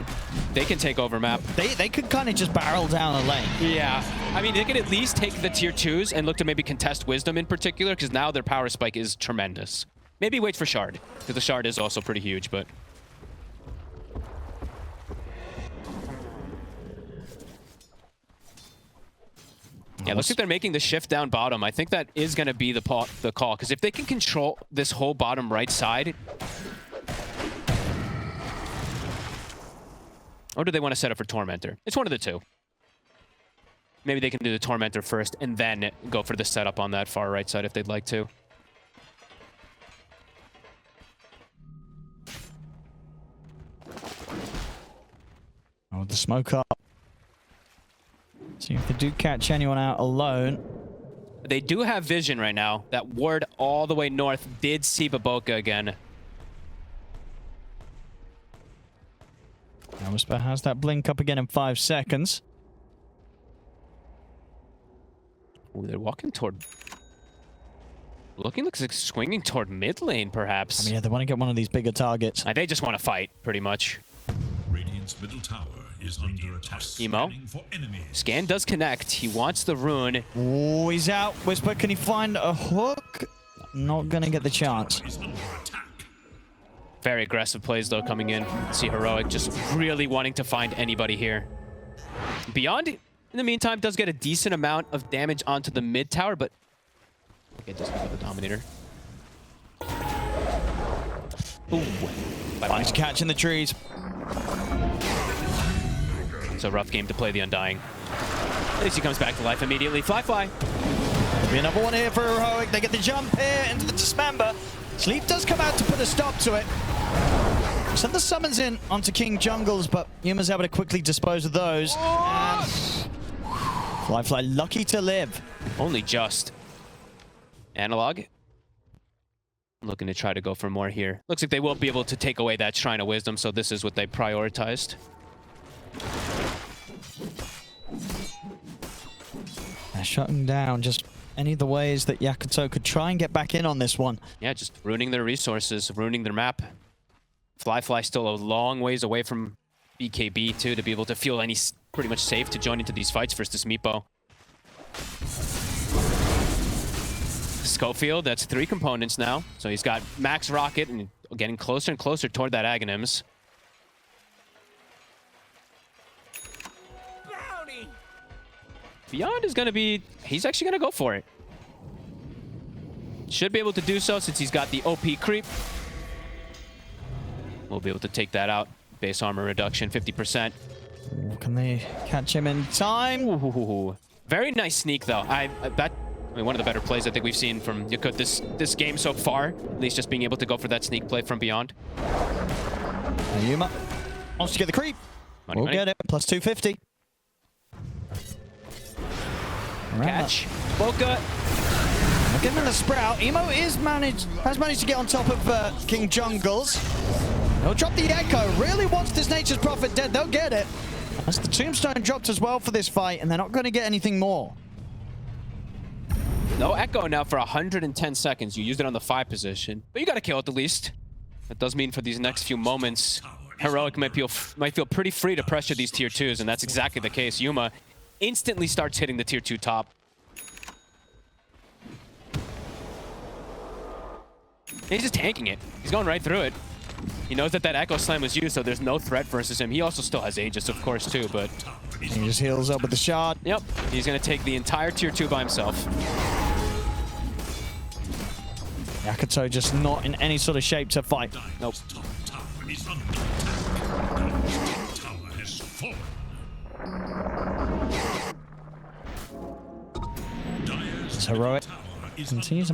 they can take over map. They could kind of just barrel down the lane. Yeah. I mean, they could at least take the tier 2s and look to maybe contest Wisdom in particular, because now their power spike is tremendous. Maybe wait for Shard, because the Shard is also pretty huge, but... Yeah, looks like they're making the shift down bottom. I think that is going to be the call, because if they can control this whole bottom right side... Or do they want to set up for Tormentor? It's one of the two. Maybe they can do the Tormentor first and then go for the setup on that far right side if they'd like to. Oh, the smoke up. See if they do catch anyone out alone. They do have vision right now. That ward all the way north did see Baboka again. Now Whisper has that blink up again in 5 seconds. Ooh, they're walking toward... Looks like swinging toward mid lane, perhaps. I mean, yeah, they want to get one of these bigger targets. They just want to fight, pretty much. Radiant's middle tower is under attack. Emo. Scan does connect. He wants the rune. Oh, he's out. Whisper, can he find a hook? Not going to get the chance. Very aggressive plays, though, coming in. See Heroic just really wanting to find anybody here. Beyond, in the meantime, does get a decent amount of damage onto the mid tower, but it doesn't have the Dominator. Ooh. Nice catch in the trees. It's a rough game to play the Undying. At least he comes back to life immediately. Fly. Be another one here for Heroic. They get the jump here into the Dismember. Sleep does come out to put a stop to it. Send the summons in onto King Jungles, but Yuma's able to quickly dispose of those. And Fly lucky to live. Only just. Analog. Looking to try to go for more here. Looks like they will be able to take away that Shrine of Wisdom, so this is what they prioritized. They're shutting down just any of the ways that Yakutou could try and get back in on this one. Yeah, just ruining their resources, ruining their map. Fly still a long ways away from BKB, too, to be able to feel any pretty much safe to join into these fights versus Meepo. Schofield, that's 3 components now. So he's got Max Rocket and getting closer and closer toward that Aghanims. Beyond is going to be... He's actually going to go for it. Should be able to do so since he's got the OP creep. We'll be able to take that out. Base armor reduction, 50%. Can they catch him in time? Ooh. Very nice sneak, though. I mean, one of the better plays I think we've seen from Yakutou this game so far. At least just being able to go for that sneak play from Beyond. Yuma wants to get the creep. We'll get it. Plus 250. Catch. Boca. Getting in the Sprout. Emo has managed to get on top of King Jungles. He'll drop the Echo. Really wants this Nature's Prophet dead. They'll get it. That's the Tombstone dropped as well for this fight, and they're not going to get anything more. No Echo now for 110 seconds. You used it on the 5 position, but you got to kill it at least. That does mean for these next few moments, Heroic might feel pretty free to pressure these tier 2s, and that's exactly the case. Yuma instantly starts hitting the tier 2 top. He's just tanking it. He's going right through it. He knows that Echo Slam was used, so there's no threat versus him. He also still has Aegis, of course, too, but... He just heals up with the shard. Yep. He's going to take the entire tier 2 by himself. Yakutou just not in any sort of shape to fight. Nope. It's Heroic. Continues to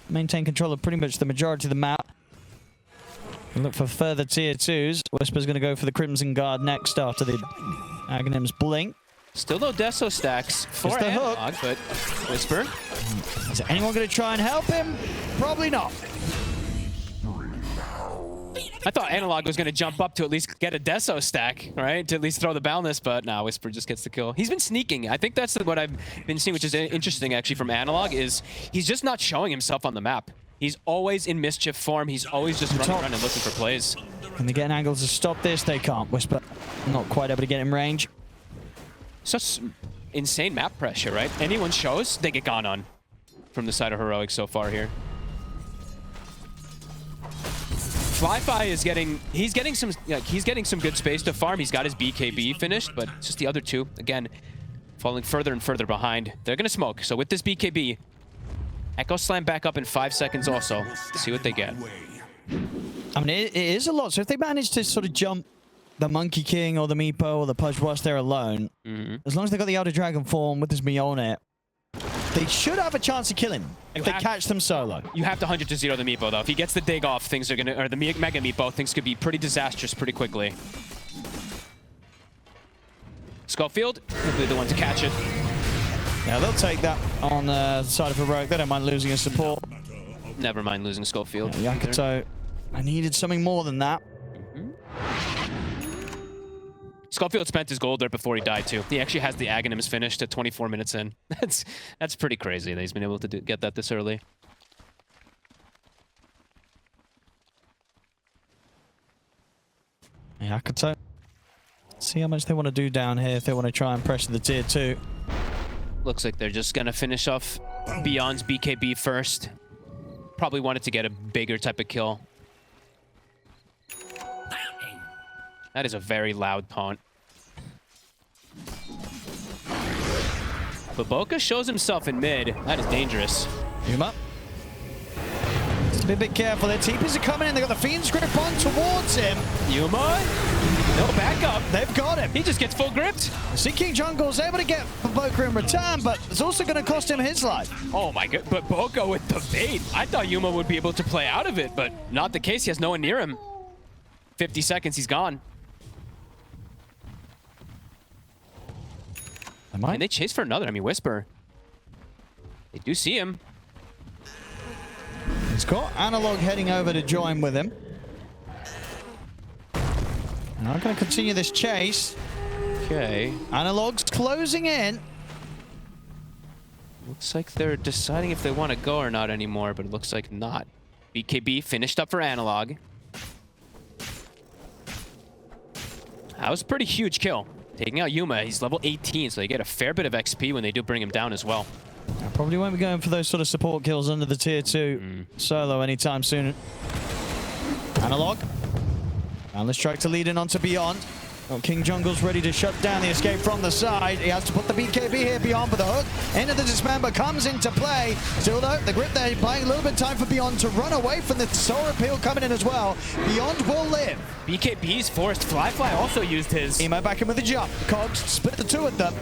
maintain control of pretty much the majority of the map. We'll look for further tier 2s. Whisper's going to go for the Crimson Guard next after the Aghanim's blink. Still no Deso stacks for the Analog, hook. but Whisper. Is anyone going to try and help him? Probably not. I thought Analog was going to jump up to at least get a Deso stack, right? To at least throw the Boundless, but nah, Whisper just gets the kill. He's been sneaking. I think that's what I've been seeing, which is interesting actually from Analog, is he's just not showing himself on the map. He's always in mischief form. He's always just running around and looking for plays. Can they get an angle to stop this? They can't. Whisper not quite able to get in range. Such insane map pressure, right? Anyone shows, they get gone on from the side of Heroic so far here. Fly is getting some good space to farm. He's got his BKB finished, but it's just the other two. Again, falling further and further behind. They're going to smoke. So with this BKB, Echo Slam back up in 5 seconds also. See what they get. I mean, it is a lot. So if they manage to sort of jump the Monkey King or the Meepo or the Pudge whilst they're alone, as long as they've got the Elder Dragon form with this Mjolnir, they should have a chance to kill him if they catch them solo. You have to 100 to 0 the Meepo, though. If he gets the dig off, things are going to... Or the Mega Meepo, things could be pretty disastrous pretty quickly. Schofield will be the one to catch it. Yeah, they'll take that on the side of Heroic. They don't mind losing a support. Never mind losing Schofield. Yeah, Yakutou, I needed something more than that. Schofield spent his gold there before he died, too. He actually has the Aghanims finished at 24 minutes in. That's pretty crazy that he's been able to get that this early. Yakutou. See how much they want to do down here if they want to try and pressure the tier 2. Looks like they're just going to finish off Beyond's BKB first. Probably wanted to get a bigger type of kill. That is a very loud taunt. Baboka shows himself in mid. That is dangerous. Yuma. Just be a bit careful. Their TPs are coming in. They got the Fiend's grip on towards him. Yuma? No backup. They've got him. He just gets full gripped. Sea King Jungle's able to get Baboka in return, but it's also going to cost him his life. Oh my god. But Baboka with the bait. I thought Yuma would be able to play out of it, but not the case. He has no one near him. 50 seconds, he's gone. And they chase for another. I mean, Whisper. They do see him. He's got Analog heading over to join with him. And I'm going to continue this chase. Okay. Analog's closing in. Looks like they're deciding if they want to go or not anymore, but it looks like not. BKB finished up for Analog. That was a pretty huge kill. Taking out Yuma, he's level 18, so they get a fair bit of XP when they do bring him down as well. I probably won't be going for those sort of support kills under the tier 2 solo anytime soon. Analog. And let's try to lead in onto Beyond. Oh, King Jungle's ready to shut down the escape from the side. He has to put the BKB here Beyond, but the hook into the Dismember comes into play. Still though, the grip there, buying a little bit of time for Beyond to run away from the Soul Appeal coming in as well. Beyond will live. BKB's forced. Fly also used his. Emo back in with a jump. Cogs split the two of them.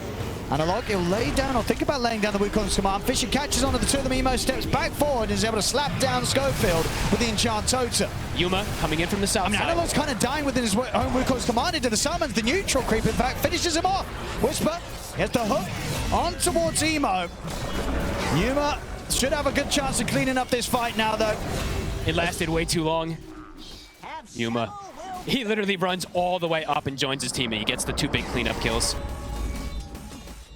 Analog, he'll lay down or think about laying down the Wukong's command. Fisher catches onto the two of them. Emo steps back forward and is able to slap down Schofield with the Enchant Totem. Yuma coming in from the south side. Analog's kind of dying within his own Wukong's command into the summons. The neutral creep, in fact, finishes him off. Whisper gets the hook on towards Emo. Yuma should have a good chance of cleaning up this fight now, though. It lasted way too long. Yuma. He literally runs all the way up and joins his team, and he gets the 2 big cleanup kills.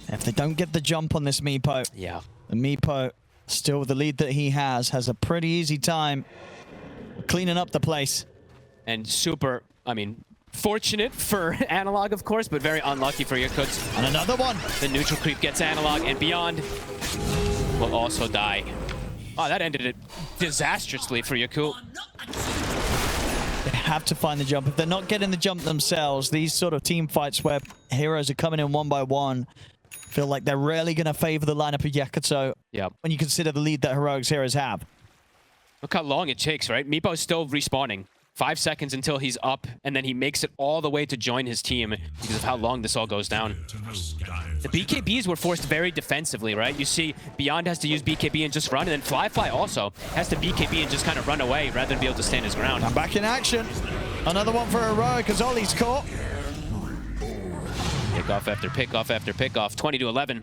If they don't get the jump on this Meepo, the Meepo, still with the lead that he has a pretty easy time cleaning up the place. And super, I mean, fortunate for Analog, of course, but very unlucky for Yakutou. And another one. The neutral creep gets Analog, and Beyond will also die. Oh, that ended it disastrously for Yakutou. They have to find the jump. If they're not getting the jump themselves, these sort of team fights where heroes are coming in one by one feel like they're rarely going to favor the lineup of Yakutou when you consider the lead that Heroic's heroes have. Look how long it takes, right? Meepo's still respawning. 5 seconds until he's up, and then he makes it all the way to join his team because of how long this all goes down. The BKBs were forced very defensively, right? You see Beyond has to use BKB and just run, and then Fly also has to BKB and just kind of run away rather than be able to stand his ground. I'm back in action. Another one for Heroic as Ollie's caught. Pickoff after pickoff after pickoff. 20-11.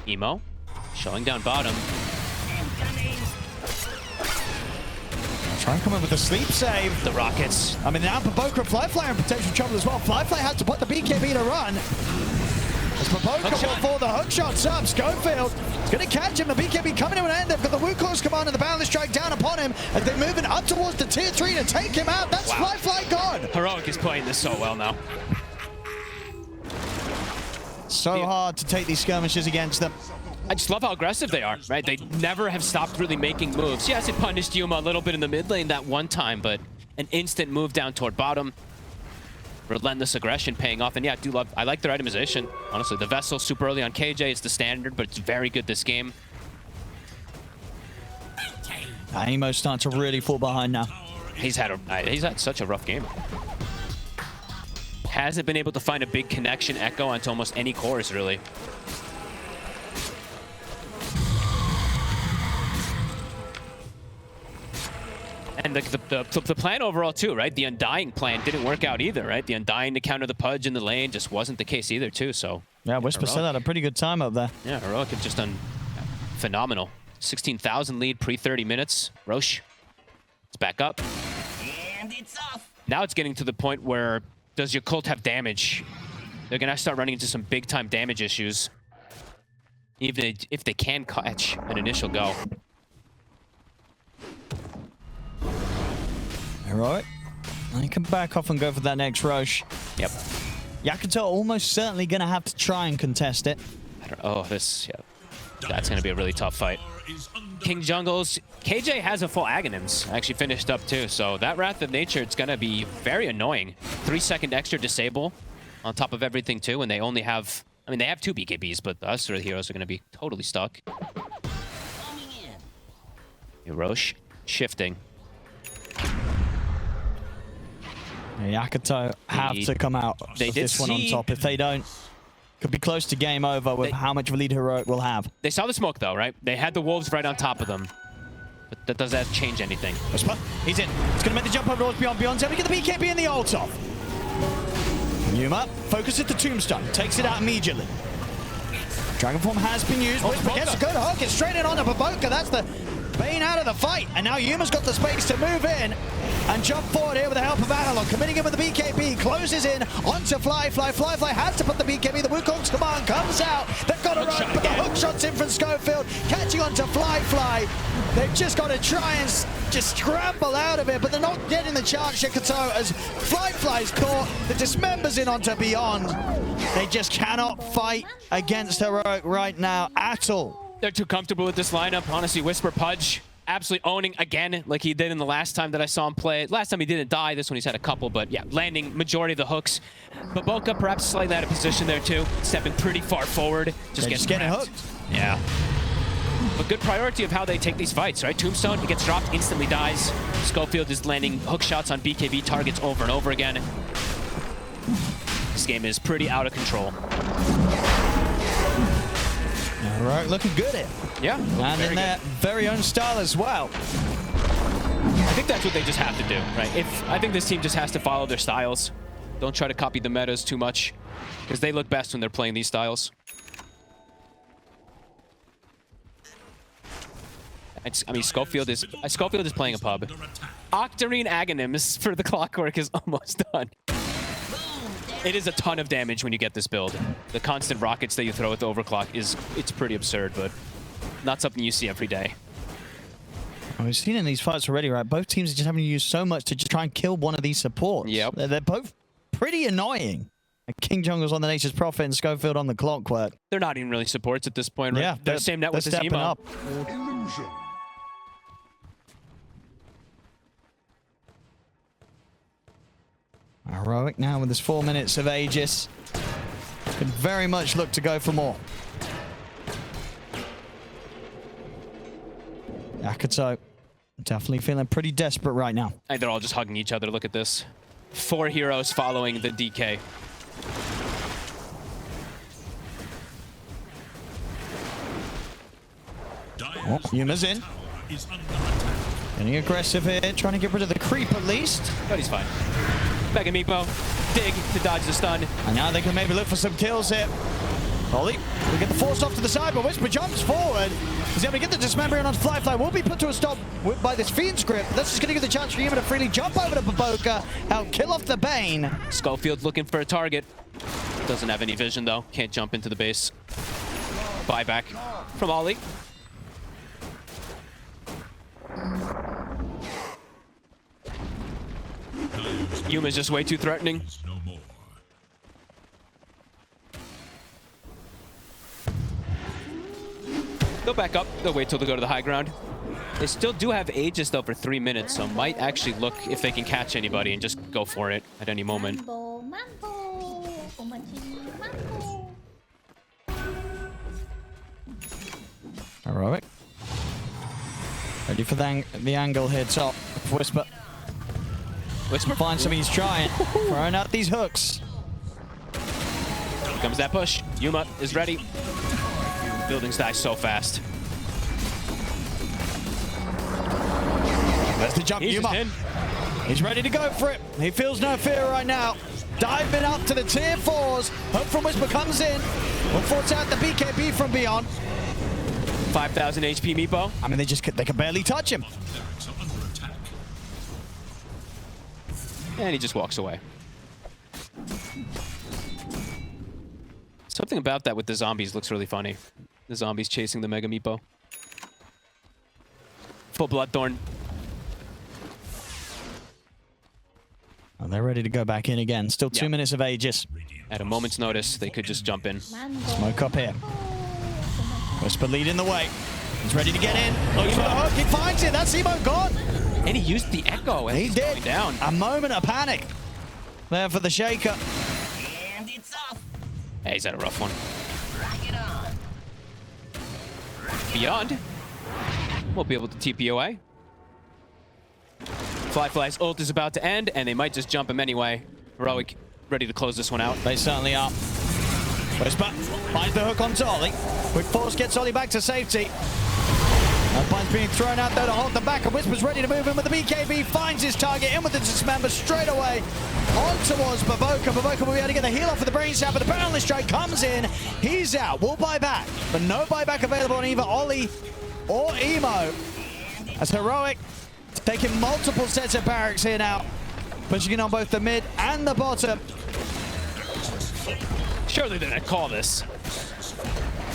Emo showing down bottom. Try and come in with a sleep save. The Rockets. I mean, now Baboka, Fly are in potential trouble as well. Fly has to put the BKB to run. As Baboka will for the hook shots up. Schofield is going to catch him. The BKB coming to an end. They've got the Wukong's command and the Boundless Strike down upon him as they're moving up towards the tier 3 to take him out. That's Fly gone. Heroic is playing this so well now. So hard to take these skirmishes against them. I just love how aggressive they are, right? They never have stopped really making moves. Yes, it punished Yuma a little bit in the mid lane that one time, but an instant move down toward bottom. relentless aggression paying off. And yeah, I like their itemization. Honestly, the Vessel super early on KJ is the standard, but it's very good this game. Aimo's starting to really fall behind now. He's had such a rough game. Hasn't been able to find a big connection echo onto almost any cores, really. And the plan overall too, right? The Undying plan didn't work out either, right? The Undying to counter the Pudge in the lane just wasn't the case either too, so... Yeah, Whisper still had a pretty good time up there. Yeah, Heroic have just done phenomenal. 16,000 lead pre-30 minutes. Roche, it's back up. And it's off. Now it's getting to the point where does your cult have damage? They're gonna start running into some big-time damage issues. Even if they can catch an initial go. Heroic. I can back off and go for that next Roche. Yep. Yakutou almost certainly going to have to try and contest it. That's going to be a really tough fight. King Jungles. KJ has a full Aghanims. Actually finished up too, so that Wrath of Nature, it's going to be very annoying. 3-second extra disable on top of everything too, and they only have... I mean, they have 2 BKBs, but the other heroes are going to be totally stuck. Roche shifting. Yakutou have to come out of this one on top. If they don't, could be close to game over with how much of a lead Heroic will have. They saw the smoke though, right? They had the Wolves right on top of them. But that does that change anything? Whisper, he's in. He's going to make the jump over Beyond. We get the BKB in the ult off. Yuma focuses the Tombstone, takes it out immediately. Dragonform has been used. Whisper gets a good hook. It's straight in onto Baboka. That's the Bane out of the fight. And now Yuma's got the space to move in and jump forward here with the help of Analog. Committing in with the BKB. Closes in onto Flyfly. Flyfly has to put the BKB. The Wukong's command comes out. They've got to run, but the hook shot's in from Schofield. Catching onto Flyfly. They've just got to try and just scramble out of it, but they're not getting the chance, Yakutou, as Flyfly's caught. The Dismember's in onto Beyond. They just cannot fight against Heroic right now at all. They're too comfortable with this lineup. Honestly, Whisper Pudge absolutely owning again like he did in the last time that I saw him play. Last time he didn't die. This one he's had a couple, but yeah, landing majority of the hooks. Baboka perhaps slightly out of position there too. Stepping pretty far forward. Just getting hooked. Yeah. But good priority of how they take these fights, right? Tombstone, he gets dropped, instantly dies. Schofield is landing hook shots on BKB targets over and over again. This game is pretty out of control. All right, looking good here. Yeah. And in their very own style as well. I think that's what they just have to do, right? I think this team just has to follow their styles. Don't try to copy the metas too much, because they look best when they're playing these styles. I mean, Schofield is playing a pub. Octarine Aghanims for the Clockwork is almost done. It is a ton of damage when you get this build. The constant rockets that you throw with the overclock it's pretty absurd, but not something you see every day. Well, we've seen in these fights already, right? Both teams are just having to use so much to just try and kill one of these supports. Yep. They're both pretty annoying. King Jungle's on the Nature's Prophet and Schofield on the Clockwork. They're not even really supports at this point, right? Yeah, they're the same net with his stepping emo. up. Illusion. Heroic now with his 4 minutes of Aegis. Can very much look to go for more. Yakutou definitely feeling pretty desperate right now. I think they're all just hugging each other. Look at this. 4 heroes following the DK. Oh, Yuma's in. Getting aggressive here, trying to get rid of the creep at least. But he's fine. Back at Meepo. Dig to dodge the stun. And now they can maybe look for some kills here. Holy, we get the force off to the side, but Whisper jumps forward. He's able to get the Dismembering on Flyfly. Will be put to a stop by this Fiend's Grip. That's just going to give the chance for Yuma to freely jump over to Baboka. Out, kill off the Bane. Schofield looking for a target. Doesn't have any vision though. Can't jump into the base. Buyback from Ollie. Yuma's just way too threatening. No more. They'll back up. They'll wait till they go to the high ground. They still do have Aegis though for 3 minutes, so might actually look if they can catch anybody and just go for it at any moment. Mambo! Mambo! Heroic. Ready for the angle here, top. Whisper. Whisper finds something he's trying. Throwing out these hooks. Here comes that push. Yuma is ready. Buildings die so fast. There's the jump. He's Yuma. He's ready to go for it. He feels no fear right now. Diving up to the tier 4s. Hook from Whisper comes in. Will force out the BKB from beyond. 5,000 HP Meepo. I mean, they can barely touch him. And he just walks away. Something about that with the zombies looks really funny. The zombies chasing the Mega Meepo. Full Bloodthorn. And they're ready to go back in again. Still 2 minutes of Aegis. At a moment's notice, they could just jump in. Smoke up here. Whisper leading the way. He's ready to get in. Looks for the hook. He finds it. That's Emo gone. And he used the echo. And he he's did. going down. A moment of panic there for the Shaker. And it's off. Hey, he's had a rough one. Rock it on. Beyond. Won't be able to TP away. Fly's ult is about to end, and they might just jump him anyway. Heroic ready to close this one out. They certainly are. Whisper finds the hook on Ollie. Quick force gets Ollie back to safety. Alpine's being thrown out there to hold them back, and Whisper's ready to move in with the BKB. Finds his target in with the dismember straight away on towards Baboka. Baboka will be able to get the heal off of the brain stab, but the Paralysis Strike comes in. He's out. We'll buy back, but no buyback available on either Ollie or Emo. As Heroic taking multiple sets of barracks here now, pushing in on both the mid and the bottom. Surely they're gonna call this.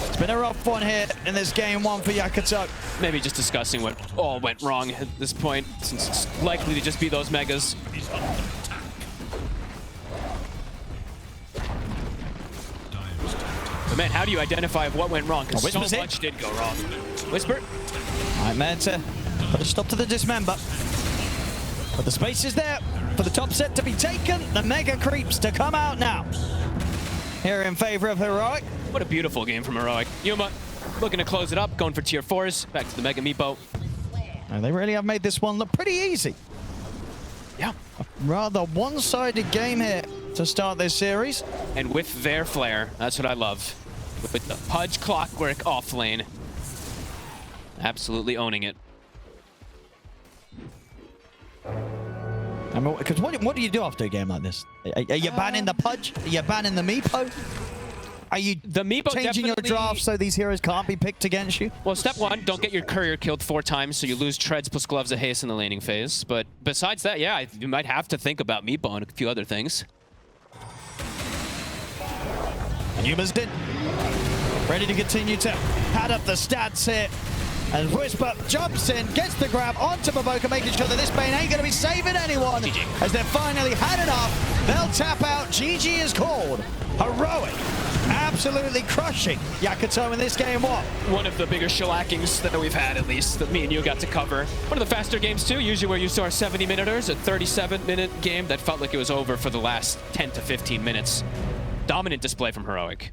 It's been a rough one here in this game one for Yakutou. Maybe just discussing what all went wrong at this point, since it's likely to just be those megas. But man, how do you identify what went wrong? Because so much did go wrong. Whisper. Nightmare to put a stop to the dismember. But the space is there for the top set to be taken. The mega creeps to come out now. Here in favor of Heroic. What a beautiful game from Heroic. Yuma looking to close it up, going for tier 4s. Back to the Mega Meepo. And they really have made this one look pretty easy. Yeah. A rather one-sided game here to start this series. And with their flair, that's what I love. With the Pudge Clockwork off lane. Absolutely owning it. Because what do you do after a game like this? Are you banning the Pudge? Are you banning the Meepo? Are you changing your draft so these heroes can't be picked against you? Well, step one, don't get your courier killed 4 times, so you lose treads plus gloves of haste in the laning phase. But besides that, yeah, you might have to think about Meepo and a few other things. Yuma's in. Ready to continue to pad up the stats here. And Whisper jumps in, gets the grab onto Baboka, making sure that this Bane ain't going to be saving anyone. GG. As they've finally had enough, they'll tap out. GG is called. Heroic. Absolutely crushing Yakutou in this game one. One of the bigger shellackings that we've had, at least, that me and you got to cover. One of the faster games, too. Usually we're used to our 70-minuters, a 37-minute game that felt like it was over for the last 10 to 15 minutes. Dominant display from Heroic.